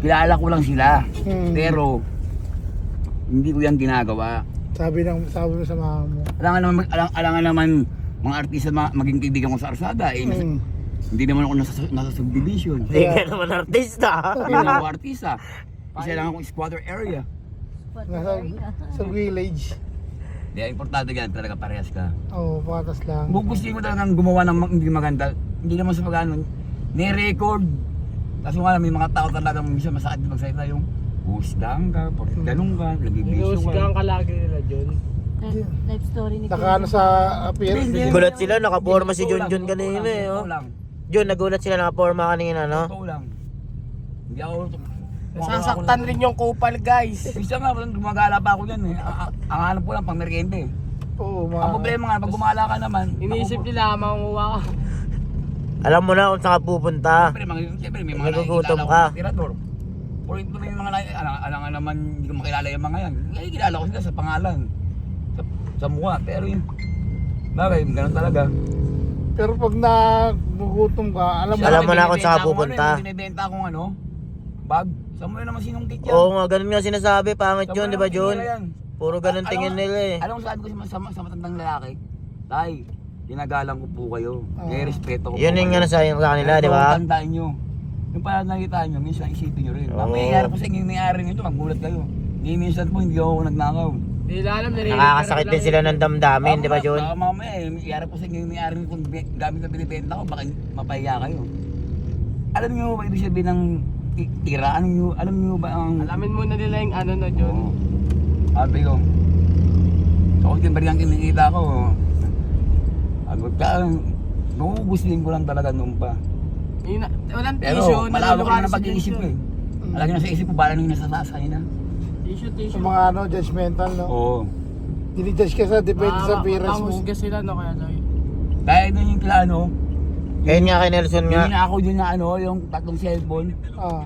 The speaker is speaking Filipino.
kilala ko lang sila. Hmm. Pero, hindi ko yan ginagawa. Sabi mo sa mama mo. Alangan naman mga artista maging kaibigan ko sa Arsada. Hindi naman ako nasa subdivision. Hindi ka naman artista. Hindi naman ako artista. Isa lang akong squatter area. Sa village. Kaya importante yan talaga parehas ka. Oo, patas lang. Gusto ko talagang gumawa ng hindi maganda. Hindi naman sa pag-ano, ni-record. Kasi nga may mga tao talagang minsan masakit magsalita yung husgang ka, porque ganun ka, nagbibisyo Inuusgahan ka. ka lagi nila, John. Life story ni Nakaano sa appearance. Hindi. Gulat sila, nakaporma si Totoo lang, Junjun kanina totoo eh. lang, Oh. totoo lang. Jun, nagulat sila nakaporma kanina, no? Totoo lang. Hindi ako... Nasasaktan rin yung kupal, guys. Isa nga, gumagala pa ako dyan eh. Ang hanap ko lang, pang meriende. Oo, Ang problema nga, pag gumala ka naman, Iniisip nila, manguha ka. Alam mo na kung saan ka pupunta. Siyempre, may mga Nagugutom nakikilala ka. ko tirador. Puro may mga alangan naman, hindi ko makilala yung mga yan. Nakikilala ko sila sa pangalan, sa mukha. Pero yun, bagay, ganun talaga. Pero pag nagugutom ka, Alam mo na kung saan ka pupunta. Binibenta akong ano, bag. Saan mo yun naman sinungkit yan? Oo nga, ganun nga sinasabi. Pangit Saan mo yun, di naman ba Jun? tinira yan? Puro ganun tingin nila eh. Alam mo sabi ko sa matandang lalaki, Tay, tinagalang ko po kayo. May respeto ko po Yun yung kayo. ano sa kanila, di ba? Tandaan nyo. Yung pala nakita nyo, minsan isipin nyo rin. Oo. Mamaya po sa inyo yung may-ari nito, magulat kayo. Hindi minsan po, hindi ako nagnakaw. Hindi nila alam, Nakakasakit din sila ng damdamin, di ba Jun? Baka mamaya, may-ari po sa inyo yung may-ari kung gamit na binibenta ko, baka mapahiya kayo. Alam nyo ba ibig sabihin ng tira? Alam nyo ba ang... Alamin muna nila yung ano na, John. Oo. Sabi ko, so kung timber yung kinikita ko, agad ka, gugustuhin ko lang talaga noon pa. Walang Pero tissue, malawak na naluluwas ng pag-iisip ko eh. Lagi na sa isip ko, bala nang nasa taas kanina. Tissue, sa tissue. mga ano, judgmental, no? Oo. Dinijudge ka sa depende sa appearance mo. Mahusga sila, no, kaya Joy. Kaya doon yung plano, Ayun nga kay Nelson nga. yung ako din na ano, yung tatlong cellphone, Ah,